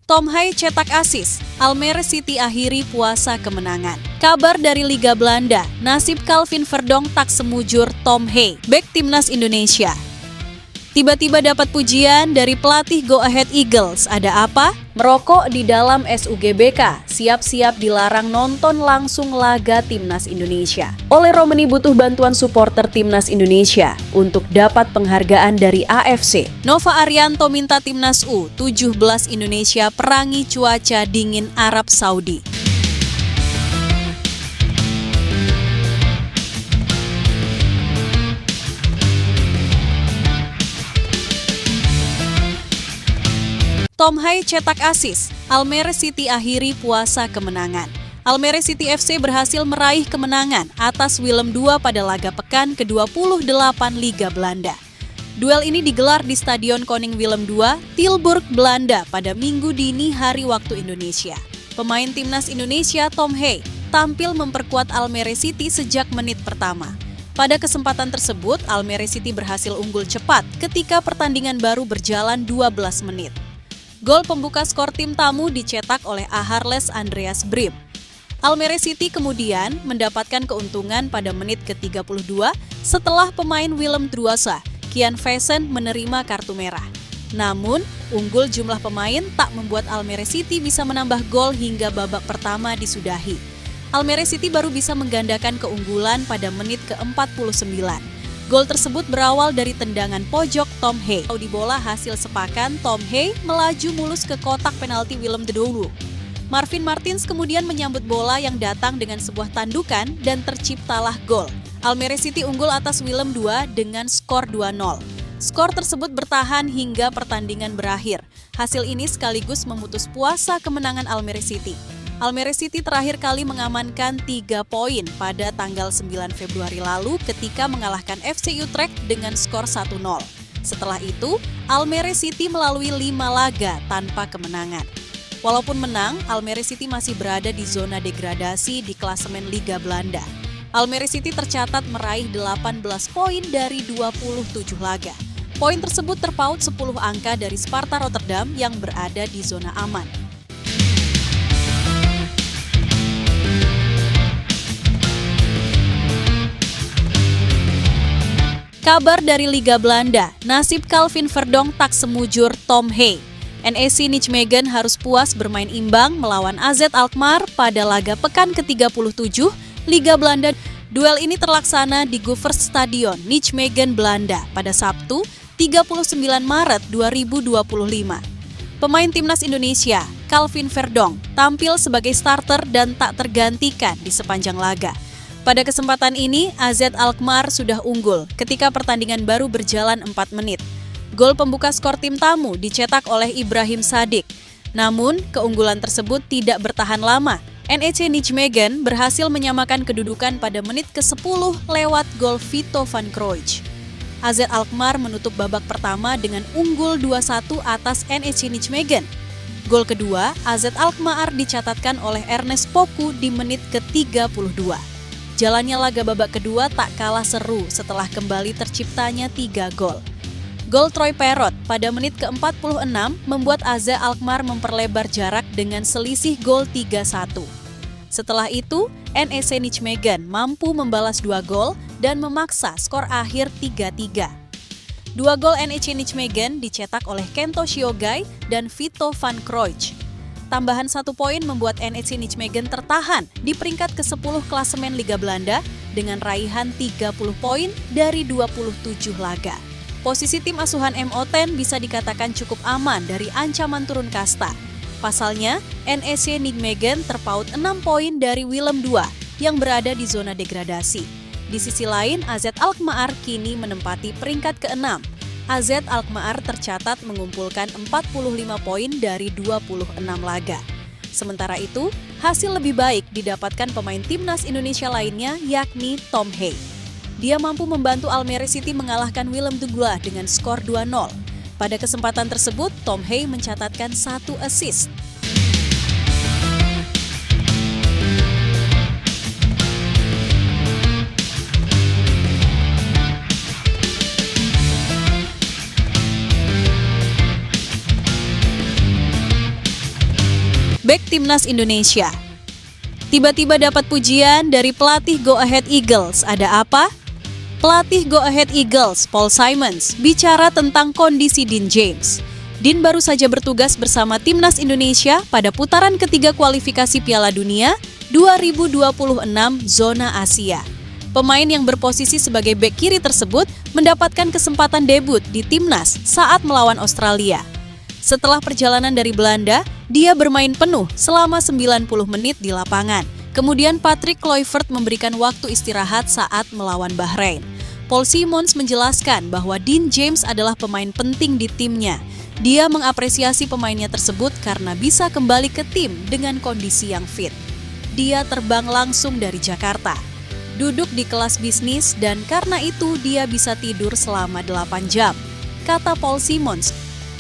Tom Hay cetak assist, Almere City akhiri puasa kemenangan. Kabar dari Liga Belanda, nasib Calvin Verdonk tak semujur Tom Hay, bek timnas Indonesia. Tiba-tiba dapat pujian dari pelatih Go Ahead Eagles. Ada apa? Merokok di dalam SUGBK, siap-siap dilarang nonton langsung laga timnas Indonesia. Ole Romeni butuh bantuan supporter timnas Indonesia untuk dapat penghargaan dari AFC. Nova Arianto minta timnas U17 Indonesia perangi cuaca dingin Arab Saudi. Tom Hay cetak assist, Almere City akhiri puasa kemenangan. Almere City FC berhasil meraih kemenangan atas Willem II pada laga pekan ke-28 Liga Belanda. Duel ini digelar di Stadion Koning Willem II, Tilburg, Belanda pada Minggu dini hari waktu Indonesia. Pemain timnas Indonesia Tom Hay tampil memperkuat Almere City sejak menit pertama. Pada kesempatan tersebut, Almere City berhasil unggul cepat ketika pertandingan baru berjalan 12 menit. Gol pembuka skor tim tamu dicetak oleh Aharles Andreas Brim. Almere City kemudian mendapatkan keuntungan pada menit ke-32 setelah pemain Willem Druasa, Kian Vesen menerima kartu merah. Namun, unggul jumlah pemain tak membuat Almere City bisa menambah gol hingga babak pertama disudahi. Almere City baru bisa menggandakan keunggulan pada menit ke-49. Gol tersebut berawal dari tendangan pojok Tom Hay. Di bola hasil sepakan, Tom Hay melaju mulus ke kotak penalti Willem II. Marvin Martins kemudian menyambut bola yang datang dengan sebuah tandukan dan terciptalah gol. Almere City unggul atas Willem II dengan skor 2-0. Skor tersebut bertahan hingga pertandingan berakhir. Hasil ini sekaligus memutus puasa kemenangan Almere City. Almere City terakhir kali mengamankan 3 poin pada tanggal 9 Februari lalu ketika mengalahkan FC Utrecht dengan skor 1-0. Setelah itu, Almere City melalui 5 laga tanpa kemenangan. Walaupun menang, Almere City masih berada di zona degradasi di klasemen Liga Belanda. Almere City tercatat meraih 18 poin dari 27 laga. Poin tersebut terpaut 10 angka dari Sparta Rotterdam yang berada di zona aman. Kabar dari Liga Belanda, nasib Calvin Verdonk tak semujur Tom Hay. NEC Nijmegen harus puas bermain imbang melawan AZ Alkmaar pada laga pekan ke-37 Liga Belanda. Duel ini terlaksana di Goverstadion Nijmegen, Belanda pada Sabtu 39 Maret 2025. Pemain timnas Indonesia, Calvin Verdonk, tampil sebagai starter dan tak tergantikan di sepanjang laga. Pada kesempatan ini, AZ Alkmaar sudah unggul ketika pertandingan baru berjalan 4 menit. Gol pembuka skor tim tamu dicetak oleh Ibrahim Sadik. Namun, keunggulan tersebut tidak bertahan lama. NEC Nijmegen berhasil menyamakan kedudukan pada menit ke-10 lewat gol Vito van Kroijs. AZ Alkmaar menutup babak pertama dengan unggul 2-1 atas NEC Nijmegen. Gol kedua, AZ Alkmaar dicatatkan oleh Ernest Poku di menit ke-32. Jalannya laga babak kedua tak kalah seru setelah kembali terciptanya 3 gol. Gol Troy Parrott pada menit ke-46 membuat AZ Alkmaar memperlebar jarak dengan selisih gol 3-1. Setelah itu, NEC Nijmegen mampu membalas 2 gol dan memaksa skor akhir 3-3. 2 gol NEC Nijmegen dicetak oleh Kento Shiogai dan Vito van Kroijs. Tambahan 1 poin membuat NEC Nijmegen tertahan di peringkat ke-10 klasemen Liga Belanda dengan raihan 30 poin dari 27 laga. Posisi tim asuhan MO10 bisa dikatakan cukup aman dari ancaman turun kasta. Pasalnya, NEC Nijmegen terpaut 6 poin dari Willem II yang berada di zona degradasi. Di sisi lain, AZ Alkmaar kini menempati peringkat ke-6. AZ Alkmaar tercatat mengumpulkan 45 poin dari 26 laga. Sementara itu, hasil lebih baik didapatkan pemain timnas Indonesia lainnya yakni Tom Hay. Dia mampu membantu Almere City mengalahkan Willem II dengan skor 2-0. Pada kesempatan tersebut, Tom Hay mencatatkan 1 assist. bek timnas Indonesia. Tiba-tiba dapat pujian dari pelatih Go Ahead Eagles. Ada apa? Pelatih Go Ahead Eagles, Paul Simons, bicara tentang kondisi Dean James. Dean baru saja bertugas bersama timnas Indonesia pada putaran ketiga kualifikasi Piala Dunia 2026 zona Asia. Pemain yang berposisi sebagai bek kiri tersebut mendapatkan kesempatan debut di timnas saat melawan Australia. Setelah perjalanan dari Belanda, dia bermain penuh selama 90 menit di lapangan. Kemudian Patrick Kluivert memberikan waktu istirahat saat melawan Bahrain. Paul Simons menjelaskan bahwa Dean James adalah pemain penting di timnya. Dia mengapresiasi pemainnya tersebut karena bisa kembali ke tim dengan kondisi yang fit. Dia terbang langsung dari Jakarta, duduk di kelas bisnis dan karena itu dia bisa tidur selama 8 jam, kata Paul Simons.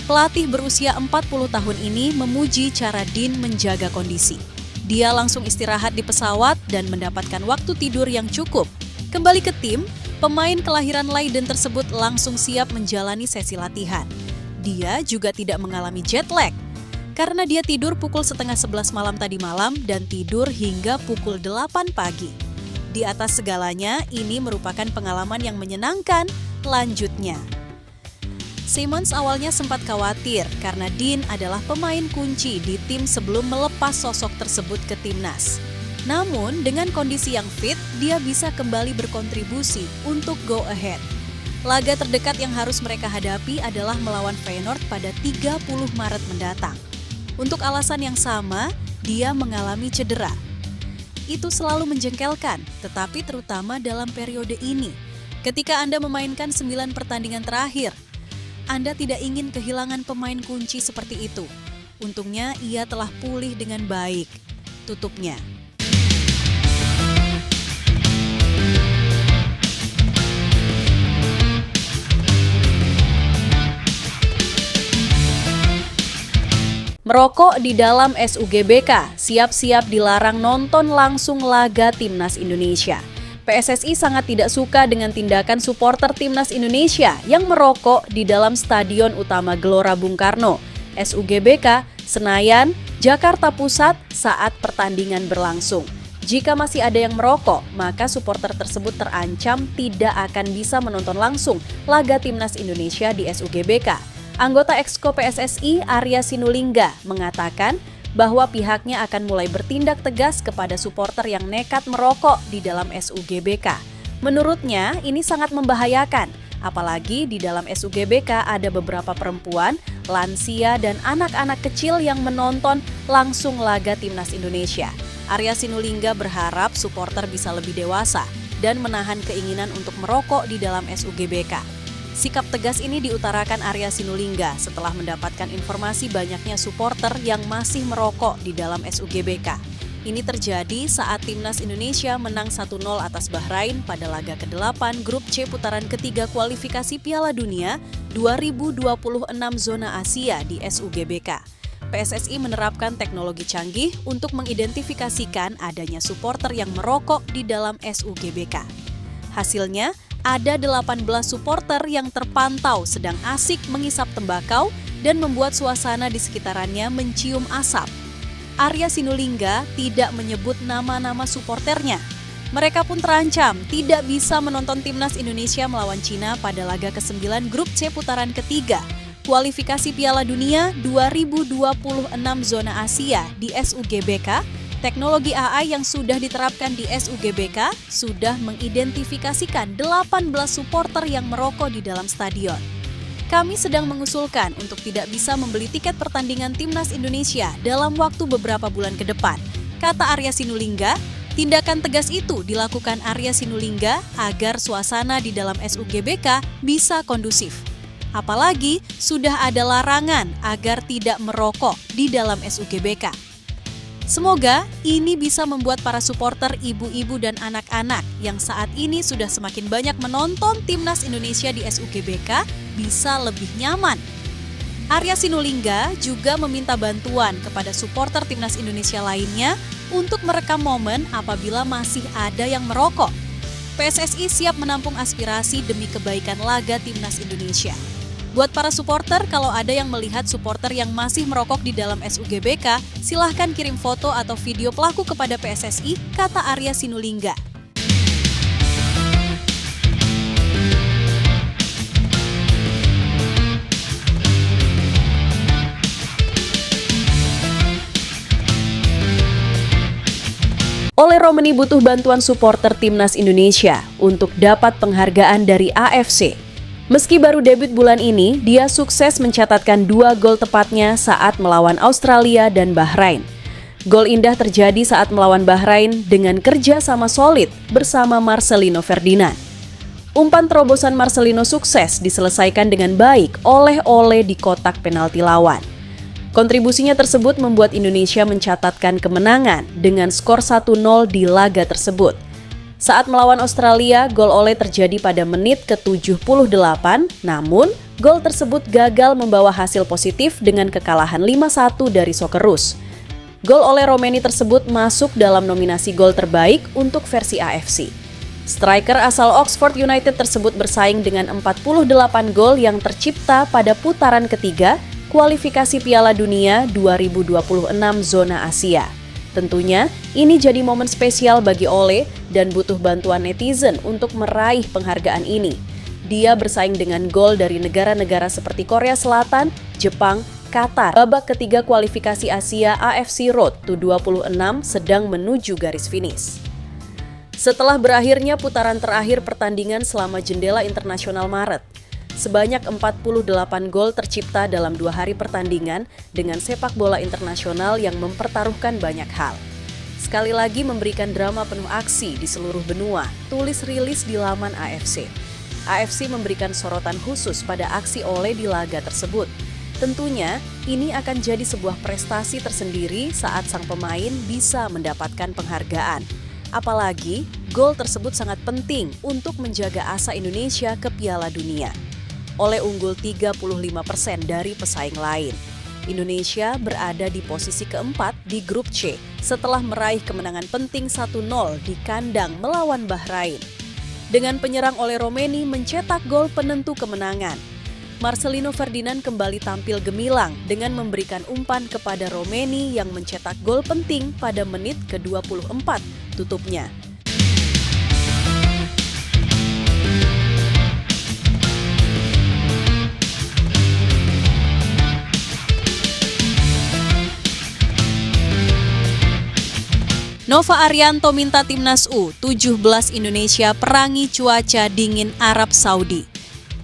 Pelatih berusia 40 tahun ini memuji cara Dean menjaga kondisi. Dia langsung istirahat di pesawat dan mendapatkan waktu tidur yang cukup. Kembali ke tim, pemain kelahiran Leiden tersebut langsung siap menjalani sesi latihan. Dia juga tidak mengalami jet lag, karena dia tidur pukul 10:30 malam tadi malam dan tidur hingga pukul 8 pagi. Di atas segalanya, ini merupakan pengalaman yang menyenangkan. Lanjutnya, Simons awalnya sempat khawatir karena Dean adalah pemain kunci di tim sebelum melepas sosok tersebut ke timnas. Namun, dengan kondisi yang fit, dia bisa kembali berkontribusi untuk Go Ahead. Laga terdekat yang harus mereka hadapi adalah melawan Feyenoord pada 30 Maret mendatang. Untuk alasan yang sama, dia mengalami cedera. Itu selalu menjengkelkan, tetapi terutama dalam periode ini. Ketika Anda memainkan 9 pertandingan terakhir, Anda tidak ingin kehilangan pemain kunci seperti itu. Untungnya ia telah pulih dengan baik, tutupnya. Merokok di dalam SUGBK, siap-siap dilarang nonton langsung laga Timnas Indonesia. PSSI sangat tidak suka dengan tindakan supporter Timnas Indonesia yang merokok di dalam Stadion Utama Gelora Bung Karno, SUGBK, Senayan, Jakarta Pusat saat pertandingan berlangsung. Jika masih ada yang merokok, maka supporter tersebut terancam tidak akan bisa menonton langsung laga Timnas Indonesia di SUGBK. Anggota Exco PSSI Arya Sinulinga mengatakan bahwa pihaknya akan mulai bertindak tegas kepada supporter yang nekat merokok di dalam SUGBK. Menurutnya, ini sangat membahayakan, apalagi di dalam SUGBK ada beberapa perempuan, lansia, dan anak-anak kecil yang menonton langsung laga Timnas Indonesia. Arya Sinulinga berharap supporter bisa lebih dewasa dan menahan keinginan untuk merokok di dalam SUGBK. Sikap tegas ini diutarakan Arya Sinulinga setelah mendapatkan informasi banyaknya supporter yang masih merokok di dalam SUGBK. Ini terjadi saat Timnas Indonesia menang 1-0 atas Bahrain pada laga ke-8 Grup C putaran ketiga kualifikasi Piala Dunia 2026 zona Asia di SUGBK. PSSI menerapkan teknologi canggih untuk mengidentifikasikan adanya supporter yang merokok di dalam SUGBK. Hasilnya, ada 18 supporter yang terpantau sedang asik mengisap tembakau dan membuat suasana di sekitarannya mencium asap. Arya Sinulinga tidak menyebut nama-nama supporternya. Mereka pun terancam tidak bisa menonton Timnas Indonesia melawan Cina pada laga ke-9 Grup C putaran ketiga kualifikasi Piala Dunia 2026 zona Asia di SUGBK. Teknologi AI yang sudah diterapkan di SUGBK sudah mengidentifikasikan 18 supporter yang merokok di dalam stadion. Kami sedang mengusulkan untuk tidak bisa membeli tiket pertandingan Timnas Indonesia dalam waktu beberapa bulan ke depan, kata Arya Sinulinga. Tindakan tegas itu dilakukan Arya Sinulinga agar suasana di dalam SUGBK bisa kondusif. Apalagi sudah ada larangan agar tidak merokok di dalam SUGBK. Semoga ini bisa membuat para supporter ibu-ibu dan anak-anak yang saat ini sudah semakin banyak menonton Timnas Indonesia di SUGBK bisa lebih nyaman. Arya Sinulinga juga meminta bantuan kepada supporter Timnas Indonesia lainnya untuk merekam momen apabila masih ada yang merokok. PSSI siap menampung aspirasi demi kebaikan laga Timnas Indonesia. Buat para supporter, kalau ada yang melihat supporter yang masih merokok di dalam SUGBK, silahkan kirim foto atau video pelaku kepada PSSI, kata Arya Sinulinga. Ole Romeni butuh bantuan supporter Timnas Indonesia untuk dapat penghargaan dari AFC. Meski baru debut bulan ini, dia sukses mencatatkan 2 gol tepatnya saat melawan Australia dan Bahrain. Gol indah terjadi saat melawan Bahrain dengan kerja sama solid bersama Marcelino Ferdinand. Umpan terobosan Marcelino sukses diselesaikan dengan baik oleh Ole di kotak penalti lawan. Kontribusinya tersebut membuat Indonesia mencatatkan kemenangan dengan skor 1-0 di laga tersebut. Saat melawan Australia, gol Ole terjadi pada menit ke-78, namun gol tersebut gagal membawa hasil positif dengan kekalahan 5-1 dari Socceroos. Gol Ole Romeni tersebut masuk dalam nominasi gol terbaik untuk versi AFC. Striker asal Oxford United tersebut bersaing dengan 48 gol yang tercipta pada putaran ketiga kualifikasi Piala Dunia 2026 zona Asia. Tentunya, ini jadi momen spesial bagi Ole dan butuh bantuan netizen untuk meraih penghargaan ini. Dia bersaing dengan gol dari negara-negara seperti Korea Selatan, Jepang, Qatar. Babak ketiga kualifikasi Asia AFC Road to 26 sedang menuju garis finish. Setelah berakhirnya putaran terakhir pertandingan selama jendela internasional Maret, sebanyak 48 gol tercipta dalam 2 hari pertandingan dengan sepak bola internasional yang mempertaruhkan banyak hal. Sekali lagi memberikan drama penuh aksi di seluruh benua, tulis rilis di laman AFC. AFC memberikan sorotan khusus pada aksi Ole di laga tersebut. Tentunya, ini akan jadi sebuah prestasi tersendiri saat sang pemain bisa mendapatkan penghargaan. Apalagi, gol tersebut sangat penting untuk menjaga asa Indonesia ke Piala Dunia. Ole unggul 35% dari pesaing lain. Indonesia berada di posisi keempat di grup C setelah meraih kemenangan penting 1-0 di kandang melawan Bahrain. Dengan penyerang Ole Romeni mencetak gol penentu kemenangan. Marcelino Ferdinand kembali tampil gemilang dengan memberikan umpan kepada Romeni yang mencetak gol penting pada menit ke-24 tutupnya. Nova Arianto minta Timnas U17 Indonesia perangi cuaca dingin Arab Saudi.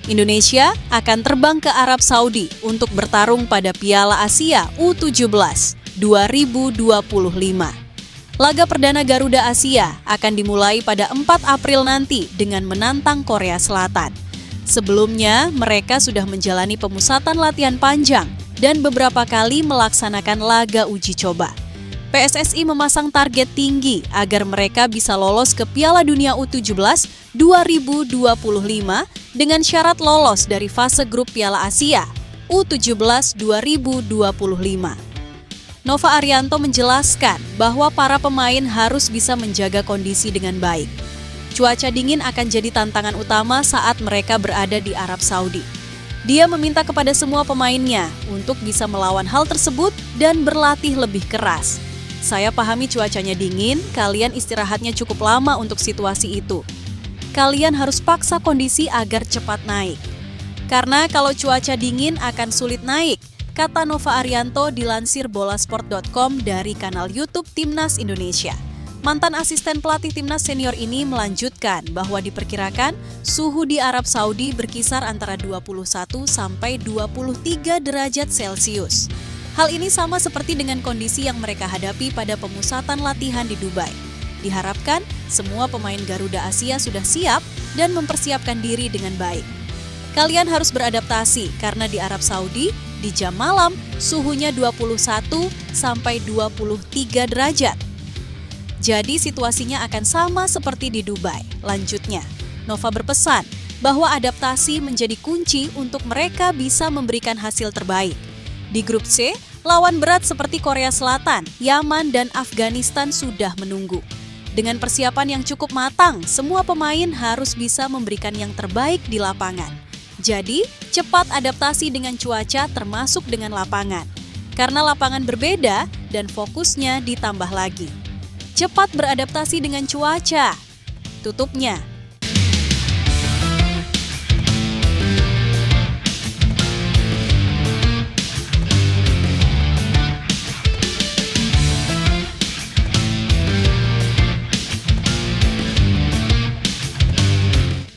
Indonesia akan terbang ke Arab Saudi untuk bertarung pada Piala Asia U17 2025. Laga perdana Garuda Asia akan dimulai pada 4 April nanti dengan menantang Korea Selatan. Sebelumnya, mereka sudah menjalani pemusatan latihan panjang dan beberapa kali melaksanakan laga uji coba. PSSI memasang target tinggi agar mereka bisa lolos ke Piala Dunia U17 2025 dengan syarat lolos dari fase grup Piala Asia U17 2025. Nova Arianto menjelaskan bahwa para pemain harus bisa menjaga kondisi dengan baik. Cuaca dingin akan jadi tantangan utama saat mereka berada di Arab Saudi. Dia meminta kepada semua pemainnya untuk bisa melawan hal tersebut dan berlatih lebih keras. Saya pahami cuacanya dingin, kalian istirahatnya cukup lama untuk situasi itu. Kalian harus paksa kondisi agar cepat naik. Karena kalau cuaca dingin akan sulit naik, kata Nova Arianto dilansir bolasport.com dari kanal YouTube Timnas Indonesia. Mantan asisten pelatih Timnas senior ini melanjutkan bahwa diperkirakan suhu di Arab Saudi berkisar antara 21 sampai 23 derajat Celcius. Hal ini sama seperti dengan kondisi yang mereka hadapi pada pemusatan latihan di Dubai. Diharapkan semua pemain Garuda Asia sudah siap dan mempersiapkan diri dengan baik. Kalian harus beradaptasi karena di Arab Saudi, di jam malam suhunya 21 sampai 23 derajat. Jadi situasinya akan sama seperti di Dubai. Lanjutnya, Nova berpesan bahwa adaptasi menjadi kunci untuk mereka bisa memberikan hasil terbaik. Di grup C, lawan berat seperti Korea Selatan, Yaman, dan Afghanistan sudah menunggu. Dengan persiapan yang cukup matang, semua pemain harus bisa memberikan yang terbaik di lapangan. Jadi, cepat adaptasi dengan cuaca termasuk dengan lapangan. Karena lapangan berbeda dan fokusnya ditambah lagi. Cepat beradaptasi dengan cuaca. Tutupnya.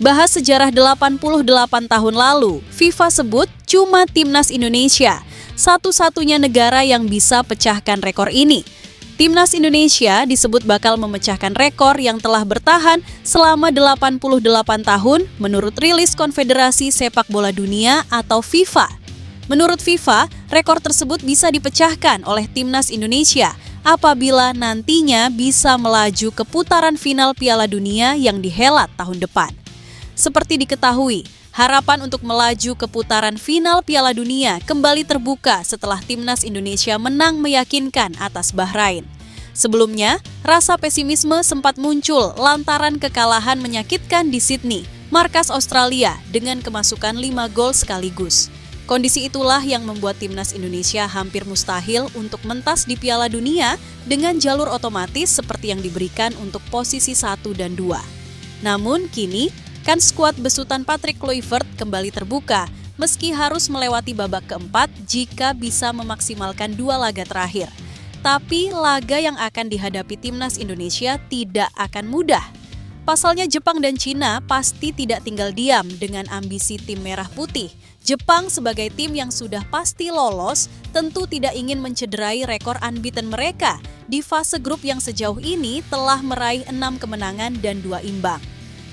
Bahas sejarah 88 tahun lalu, FIFA sebut cuma Timnas Indonesia, satu-satunya negara yang bisa pecahkan rekor ini. Timnas Indonesia disebut bakal memecahkan rekor yang telah bertahan selama 88 tahun menurut rilis Konfederasi Sepak Bola Dunia atau FIFA. Menurut FIFA, rekor tersebut bisa dipecahkan oleh Timnas Indonesia apabila nantinya bisa melaju ke putaran final Piala Dunia yang dihelat tahun depan. Seperti diketahui, harapan untuk melaju ke putaran final Piala Dunia kembali terbuka setelah Timnas Indonesia menang meyakinkan atas Bahrain. Sebelumnya, rasa pesimisme sempat muncul lantaran kekalahan menyakitkan di Sydney, markas Australia, dengan kemasukan 5 gol sekaligus. Kondisi itulah yang membuat Timnas Indonesia hampir mustahil untuk mentas di Piala Dunia dengan jalur otomatis seperti yang diberikan untuk posisi 1 dan 2. Namun kini, skuad besutan Patrick Kluivert kembali terbuka meski harus melewati babak keempat jika bisa memaksimalkan 2 laga terakhir. Tapi laga yang akan dihadapi Timnas Indonesia tidak akan mudah. Pasalnya Jepang dan Cina pasti tidak tinggal diam dengan ambisi tim merah putih. Jepang sebagai tim yang sudah pasti lolos tentu tidak ingin mencederai rekor unbeaten mereka di fase grup yang sejauh ini telah meraih 6 kemenangan dan 2 imbang.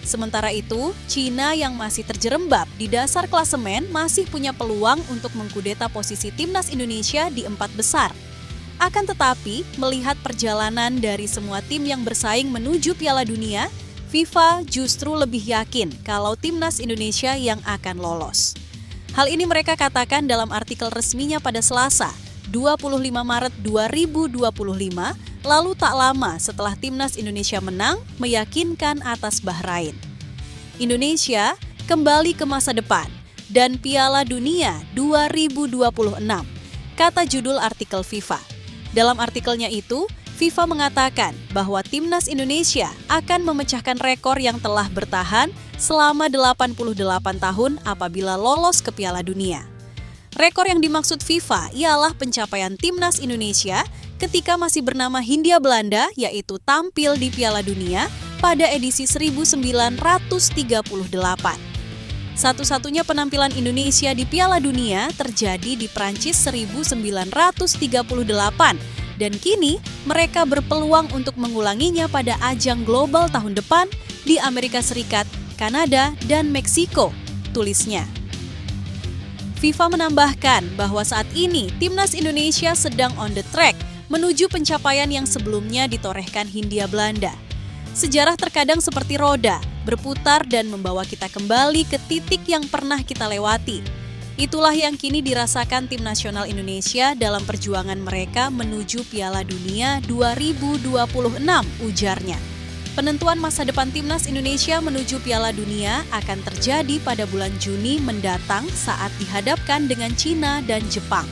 Sementara itu, Cina yang masih terjerembab di dasar klasemen masih punya peluang untuk mengkudeta posisi Timnas Indonesia di 4 besar. Akan tetapi, melihat perjalanan dari semua tim yang bersaing menuju Piala Dunia, FIFA justru lebih yakin kalau Timnas Indonesia yang akan lolos. Hal ini mereka katakan dalam artikel resminya pada Selasa, 25 Maret 2025, lalu tak lama setelah Timnas Indonesia menang, meyakinkan atas Bahrain. Indonesia kembali ke masa depan dan Piala Dunia 2026, kata judul artikel FIFA. Dalam artikelnya itu, FIFA mengatakan bahwa Timnas Indonesia akan memecahkan rekor yang telah bertahan selama 88 tahun apabila lolos ke Piala Dunia. Rekor yang dimaksud FIFA ialah pencapaian Timnas Indonesia ketika masih bernama Hindia Belanda, yaitu tampil di Piala Dunia pada edisi 1938. Satu-satunya penampilan Indonesia di Piala Dunia terjadi di Prancis 1938, dan kini mereka berpeluang untuk mengulanginya pada ajang global tahun depan di Amerika Serikat, Kanada, dan Meksiko, tulisnya. FIFA menambahkan bahwa saat ini Timnas Indonesia sedang on the track menuju pencapaian yang sebelumnya ditorehkan Hindia Belanda. Sejarah terkadang seperti roda, berputar dan membawa kita kembali ke titik yang pernah kita lewati. Itulah yang kini dirasakan tim nasional Indonesia dalam perjuangan mereka menuju Piala Dunia 2026, ujarnya. Penentuan masa depan Timnas Indonesia menuju Piala Dunia akan terjadi pada bulan Juni mendatang saat dihadapkan dengan Cina dan Jepang.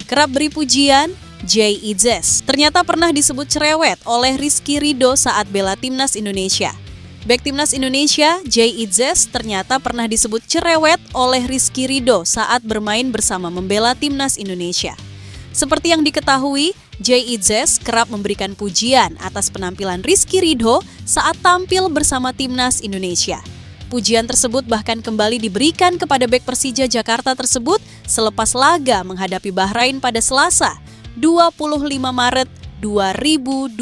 Kerap beri pujian, Jay Itzes ternyata pernah disebut cerewet oleh Rizky Ridho saat bela Timnas Indonesia. Bek Timnas Indonesia, Jay Itzes ternyata pernah disebut cerewet oleh Rizky Ridho saat bermain bersama membela Timnas Indonesia. Seperti yang diketahui, Jay Itzes kerap memberikan pujian atas penampilan Rizky Ridho saat tampil bersama Timnas Indonesia. Pujian tersebut bahkan kembali diberikan kepada bek Persija Jakarta tersebut selepas laga menghadapi Bahrain pada Selasa, 25 Maret 2025,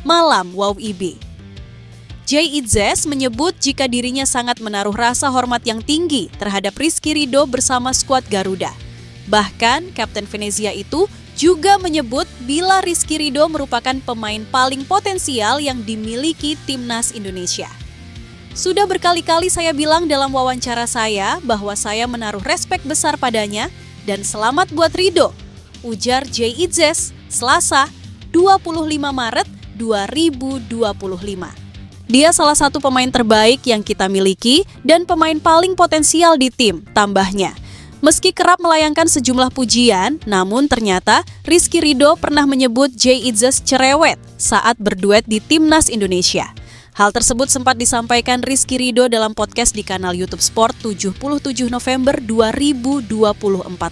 malam Wow IB. Jay Itzes menyebut jika dirinya sangat menaruh rasa hormat yang tinggi terhadap Rizky Ridho bersama skuad Garuda. Bahkan, Kapten Venezia itu juga menyebut bila Rizky Ridho merupakan pemain paling potensial yang dimiliki Timnas Indonesia. Sudah berkali-kali saya bilang dalam wawancara saya bahwa saya menaruh respek besar padanya dan selamat buat Ridho, ujar Jay Itzes Selasa, 25 Maret 2025. Dia salah satu pemain terbaik yang kita miliki dan pemain paling potensial di tim, tambahnya. Meski kerap melayangkan sejumlah pujian, namun ternyata Rizky Ridho pernah menyebut Jay Idzes cerewet saat berduet di Timnas Indonesia. Hal tersebut sempat disampaikan Rizky Ridho dalam podcast di kanal YouTube Sport 77 November 2024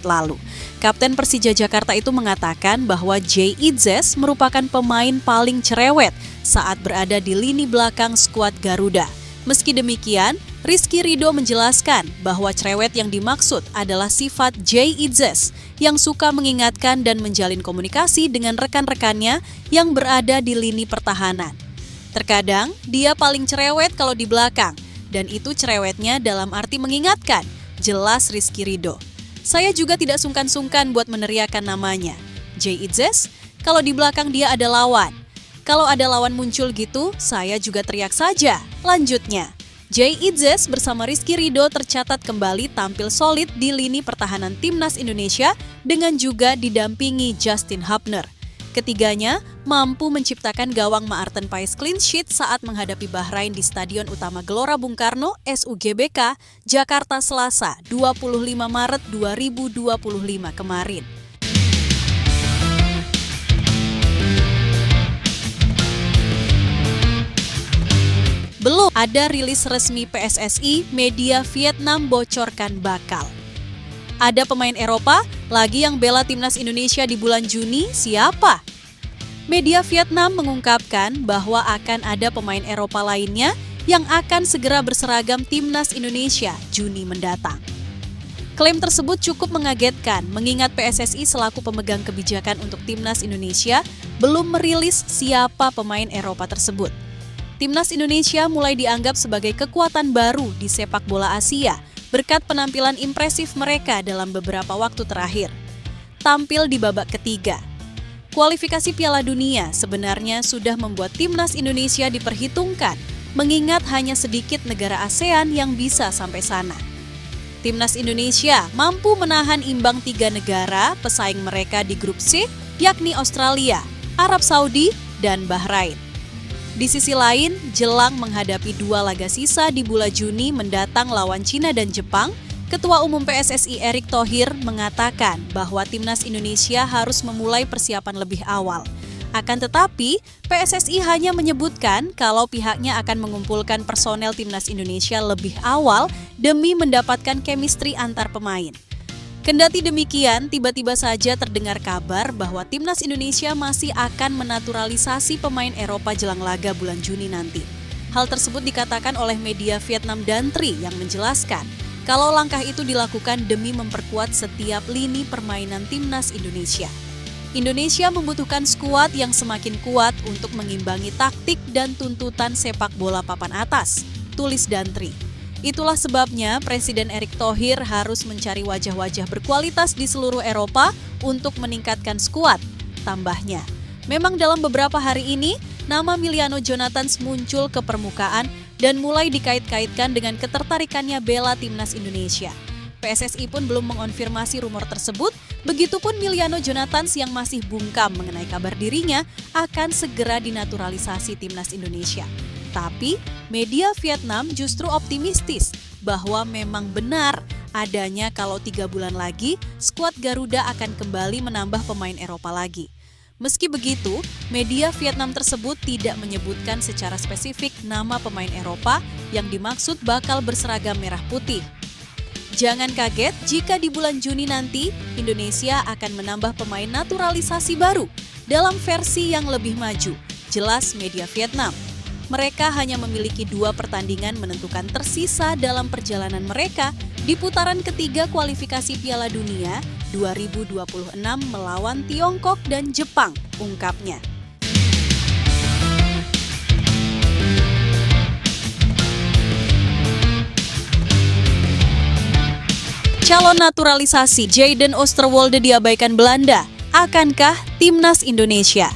lalu. Kapten Persija Jakarta itu mengatakan bahwa Jay Idzes merupakan pemain paling cerewet saat berada di lini belakang skuad Garuda. Meski demikian, Rizky Ridho menjelaskan bahwa cerewet yang dimaksud adalah sifat Jay Idzes yang suka mengingatkan dan menjalin komunikasi dengan rekan-rekannya yang berada di lini pertahanan. Terkadang, dia paling cerewet kalau di belakang, dan itu cerewetnya dalam arti mengingatkan, jelas Rizky Ridho. Saya juga tidak sungkan-sungkan buat meneriakan namanya. Jay Idzes, kalau di belakang dia ada lawan. Kalau ada lawan muncul gitu, saya juga teriak saja. Lanjutnya, Jay Idzes bersama Rizky Ridho tercatat kembali tampil solid di lini pertahanan Timnas Indonesia dengan juga didampingi Justin Hubner. Ketiganya mampu menciptakan gawang Maarten Paes clean sheet saat menghadapi Bahrain di Stadion Utama Gelora Bung Karno, SUGBK, Jakarta Selasa, 25 Maret 2025 kemarin. Belum ada rilis resmi PSSI, media Vietnam bocorkan bakal. Ada pemain Eropa lagi yang bela Timnas Indonesia di bulan Juni, siapa? Media Vietnam mengungkapkan bahwa akan ada pemain Eropa lainnya yang akan segera berseragam Timnas Indonesia Juni mendatang. Klaim tersebut cukup mengagetkan mengingat PSSI selaku pemegang kebijakan untuk Timnas Indonesia belum merilis siapa pemain Eropa tersebut. Timnas Indonesia mulai dianggap sebagai kekuatan baru di sepak bola Asia berkat penampilan impresif mereka dalam beberapa waktu terakhir. Tampil di babak ketiga. Kualifikasi Piala Dunia sebenarnya sudah membuat Timnas Indonesia diperhitungkan, mengingat hanya sedikit negara ASEAN yang bisa sampai sana. Timnas Indonesia mampu menahan imbang 3 negara pesaing mereka di grup C, yakni Australia, Arab Saudi, dan Bahrain. Di sisi lain, jelang menghadapi 2 laga sisa di bulan Juni mendatang lawan Cina dan Jepang, Ketua Umum PSSI Erick Thohir mengatakan bahwa Timnas Indonesia harus memulai persiapan lebih awal. Akan tetapi, PSSI hanya menyebutkan kalau pihaknya akan mengumpulkan personel Timnas Indonesia lebih awal demi mendapatkan chemistry antar pemain. Kendati demikian, tiba-tiba saja terdengar kabar bahwa Timnas Indonesia masih akan menaturalisasi pemain Eropa jelang laga bulan Juni nanti. Hal tersebut dikatakan oleh media Vietnam Dan Tri yang menjelaskan kalau langkah itu dilakukan demi memperkuat setiap lini permainan Timnas Indonesia. Indonesia membutuhkan skuad yang semakin kuat untuk mengimbangi taktik dan tuntutan sepak bola papan atas, tulis Dan Tri. Itulah sebabnya Presiden Erick Thohir harus mencari wajah-wajah berkualitas di seluruh Eropa untuk meningkatkan skuad, tambahnya. Memang dalam beberapa hari ini, nama Miliano Jonathans muncul ke permukaan dan mulai dikait-kaitkan dengan ketertarikannya bela Timnas Indonesia. PSSI pun belum mengonfirmasi rumor tersebut, begitupun Miliano Jonathans yang masih bungkam mengenai kabar dirinya akan segera dinaturalisasi Timnas Indonesia. Tapi, media Vietnam justru optimistis bahwa memang benar adanya kalau 3 bulan lagi, skuad Garuda akan kembali menambah pemain Eropa lagi. Meski begitu, media Vietnam tersebut tidak menyebutkan secara spesifik nama pemain Eropa yang dimaksud bakal berseragam merah putih. Jangan kaget jika di bulan Juni nanti, Indonesia akan menambah pemain naturalisasi baru dalam versi yang lebih maju, jelas media Vietnam. Mereka hanya memiliki 2 pertandingan menentukan tersisa dalam perjalanan mereka di putaran ketiga kualifikasi Piala Dunia 2026 melawan Tiongkok dan Jepang, ungkapnya. Calon naturalisasi Jayden Oosterwolde diabaikan Belanda. Akankah Timnas Indonesia?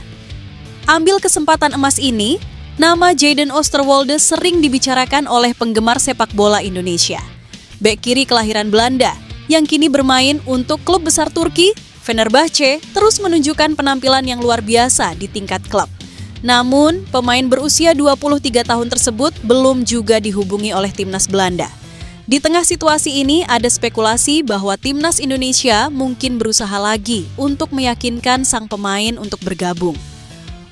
Ambil kesempatan emas ini, nama Jayden Oosterwolde sering dibicarakan oleh penggemar sepak bola Indonesia. Bek kiri kelahiran Belanda, yang kini bermain untuk klub besar Turki, Fenerbahce terus menunjukkan penampilan yang luar biasa di tingkat klub. Namun, pemain berusia 23 tahun tersebut belum juga dihubungi oleh timnas Belanda. Di tengah situasi ini, ada spekulasi bahwa timnas Indonesia mungkin berusaha lagi untuk meyakinkan sang pemain untuk bergabung.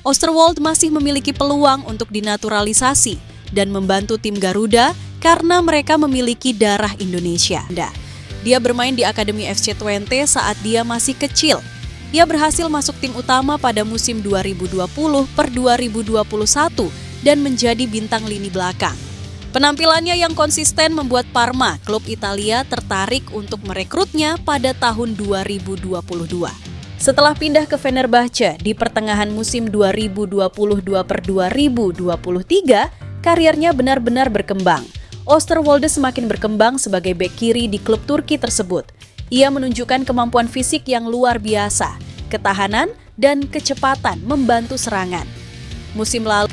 Oosterwolde masih memiliki peluang untuk dinaturalisasi dan membantu tim Garuda karena mereka memiliki darah Indonesia. Dia bermain di Akademi FC Twente saat dia masih kecil. Ia berhasil masuk tim utama pada musim 2020-2021 dan menjadi bintang lini belakang. Penampilannya yang konsisten membuat Parma, klub Italia, tertarik untuk merekrutnya pada tahun 2022. Setelah pindah ke Fenerbahce di pertengahan musim 2022-2023, karirnya benar-benar berkembang. Oosterwolde semakin berkembang sebagai bek kiri di klub Turki tersebut. Ia menunjukkan kemampuan fisik yang luar biasa, ketahanan dan kecepatan membantu serangan. Musim lalu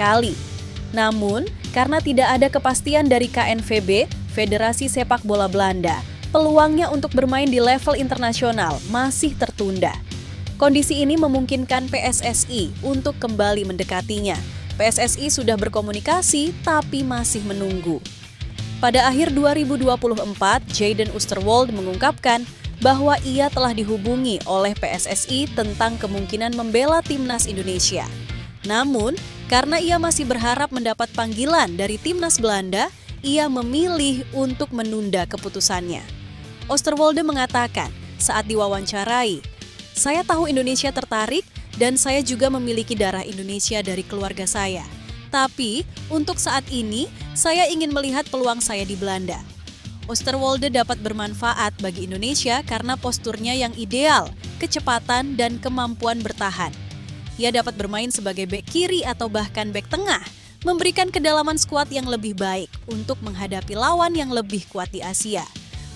namun karena tidak ada kepastian dari KNVB, Federasi Sepak Bola Belanda, peluangnya untuk bermain di level internasional masih tertunda. Kondisi ini memungkinkan PSSI untuk kembali mendekatinya. PSSI sudah berkomunikasi tapi masih menunggu. Pada akhir 2024, Jayden Oosterwolde mengungkapkan bahwa ia telah dihubungi oleh PSSI tentang kemungkinan membela timnas Indonesia. Namun, karena ia masih berharap mendapat panggilan dari timnas Belanda, ia memilih untuk menunda keputusannya. Oosterwolde mengatakan saat diwawancarai, "Saya tahu Indonesia tertarik dan saya juga memiliki darah Indonesia dari keluarga saya. Tapi, untuk saat ini, saya ingin melihat peluang saya di Belanda." Oosterwolde dapat bermanfaat bagi Indonesia karena posturnya yang ideal, kecepatan, dan kemampuan bertahan. Ia dapat bermain sebagai bek kiri atau bahkan bek tengah, memberikan kedalaman skuad yang lebih baik untuk menghadapi lawan yang lebih kuat di Asia.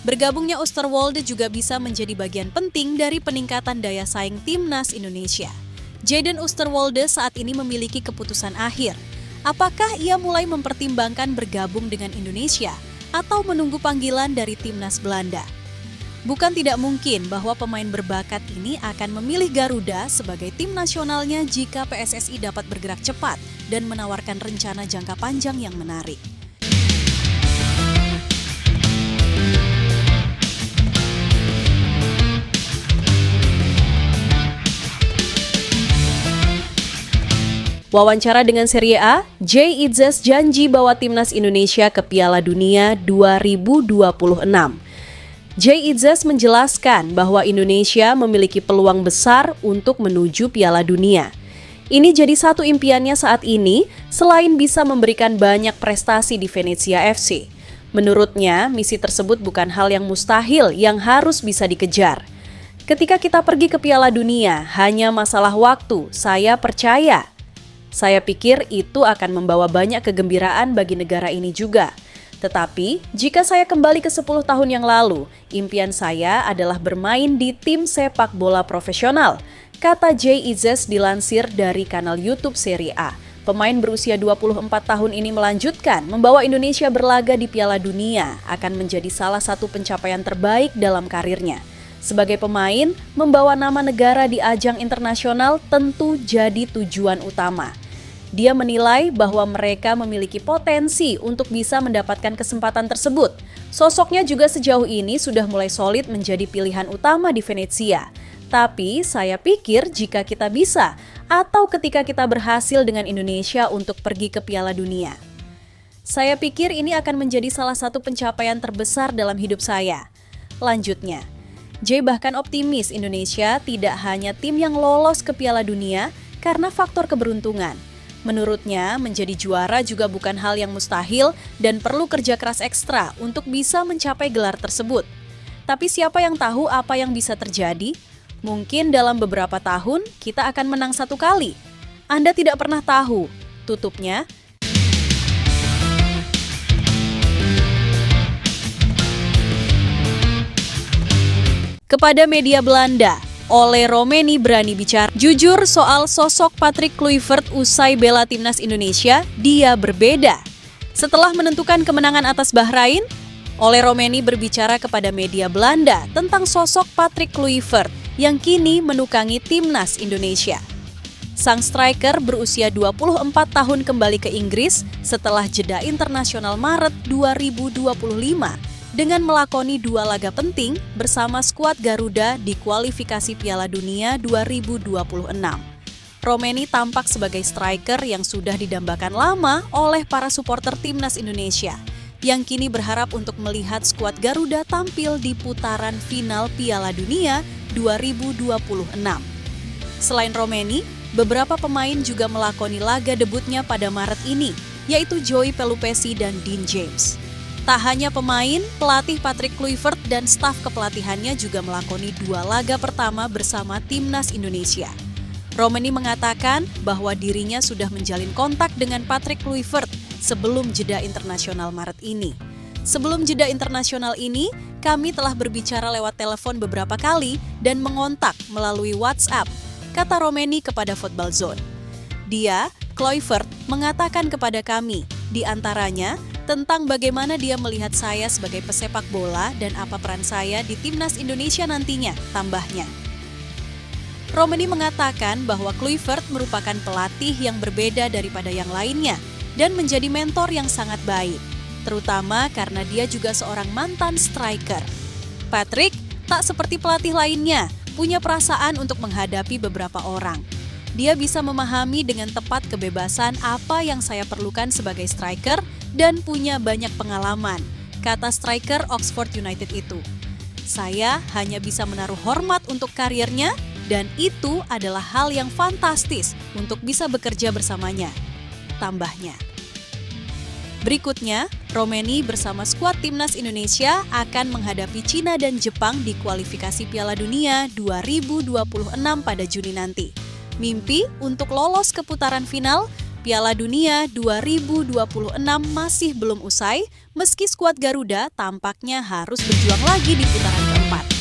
Bergabungnya Oosterwolde juga bisa menjadi bagian penting dari peningkatan daya saing timnas Indonesia. Jayden Oosterwolde saat ini memiliki keputusan akhir. Apakah ia mulai mempertimbangkan bergabung dengan Indonesia atau menunggu panggilan dari timnas Belanda? Bukan tidak mungkin bahwa pemain berbakat ini akan memilih Garuda sebagai tim nasionalnya jika PSSI dapat bergerak cepat dan menawarkan rencana jangka panjang yang menarik. Wawancara dengan Serie A, Jay Idzes janji bawa timnas Indonesia ke Piala Dunia 2026. Jay Idzes menjelaskan bahwa Indonesia memiliki peluang besar untuk menuju Piala Dunia. Ini jadi satu impiannya saat ini, selain bisa memberikan banyak prestasi di Venezia FC. Menurutnya, misi tersebut bukan hal yang mustahil yang harus bisa dikejar. Ketika kita pergi ke Piala Dunia, hanya masalah waktu, saya percaya. Saya pikir itu akan membawa banyak kegembiraan bagi negara ini juga. Tetapi, jika saya kembali ke 10 tahun yang lalu, impian saya adalah bermain di tim sepak bola profesional, kata Jay Idzes dilansir dari kanal YouTube Serie A. Pemain berusia 24 tahun ini melanjutkan, membawa Indonesia berlaga di Piala Dunia akan menjadi salah satu pencapaian terbaik dalam karirnya. Sebagai pemain, membawa nama negara di ajang internasional tentu jadi tujuan utama. Dia menilai bahwa mereka memiliki potensi untuk bisa mendapatkan kesempatan tersebut. Sosoknya juga sejauh ini sudah mulai solid menjadi pilihan utama di Venezia. Tapi saya pikir jika kita bisa, atau ketika kita berhasil dengan Indonesia untuk pergi ke Piala Dunia. Saya pikir ini akan menjadi salah satu pencapaian terbesar dalam hidup saya. Lanjutnya, Jay bahkan optimis Indonesia tidak hanya tim yang lolos ke Piala Dunia karena faktor keberuntungan. Menurutnya, menjadi juara juga bukan hal yang mustahil dan perlu kerja keras ekstra untuk bisa mencapai gelar tersebut. Tapi siapa yang tahu apa yang bisa terjadi? Mungkin dalam beberapa tahun kita akan menang 1 kali. Anda tidak pernah tahu. Tutupnya, kepada media Belanda, Ole Romeni berani bicara jujur soal sosok Patrick Kluivert usai bela timnas Indonesia, dia berbeda. Setelah menentukan kemenangan atas Bahrain, Ole Romeni berbicara kepada media Belanda tentang sosok Patrick Kluivert yang kini menukangi timnas Indonesia. Sang striker berusia 24 tahun kembali ke Inggris setelah jeda internasional Maret 2025 dengan melakoni 2 laga penting bersama skuad Garuda di kualifikasi Piala Dunia 2026. Romeni tampak sebagai striker yang sudah didambakan lama oleh para supporter timnas Indonesia, yang kini berharap untuk melihat skuad Garuda tampil di putaran final Piala Dunia 2026. Selain Romeni, beberapa pemain juga melakoni laga debutnya pada Maret ini, yaitu Joey Pelupessy dan Dean James. Tak hanya pemain, pelatih Patrick Kluivert dan staf kepelatihannya juga melakoni 2 laga pertama bersama timnas Indonesia. Romeni mengatakan bahwa dirinya sudah menjalin kontak dengan Patrick Kluivert sebelum jeda internasional Maret ini. Sebelum jeda internasional ini, kami telah berbicara lewat telepon beberapa kali dan mengontak melalui WhatsApp, kata Romeni kepada Football Zone. Dia, Kluivert, mengatakan kepada kami, di antaranya tentang bagaimana dia melihat saya sebagai pesepak bola dan apa peran saya di timnas Indonesia nantinya, tambahnya. Romeni mengatakan bahwa Kluivert merupakan pelatih yang berbeda daripada yang lainnya dan menjadi mentor yang sangat baik, terutama karena dia juga seorang mantan striker. Patrick tak seperti pelatih lainnya, punya perasaan untuk menghadapi beberapa orang. Dia bisa memahami dengan tepat kebebasan apa yang saya perlukan sebagai striker dan punya banyak pengalaman, kata striker Oxford United itu. Saya hanya bisa menaruh hormat untuk karirnya dan itu adalah hal yang fantastis untuk bisa bekerja bersamanya, tambahnya. Berikutnya, Romeni bersama skuad timnas Indonesia akan menghadapi Cina dan Jepang di kualifikasi Piala Dunia 2026 pada Juni nanti. Mimpi untuk lolos ke putaran final Piala Dunia 2026 masih belum usai, meski skuad Garuda tampaknya harus berjuang lagi di putaran keempat.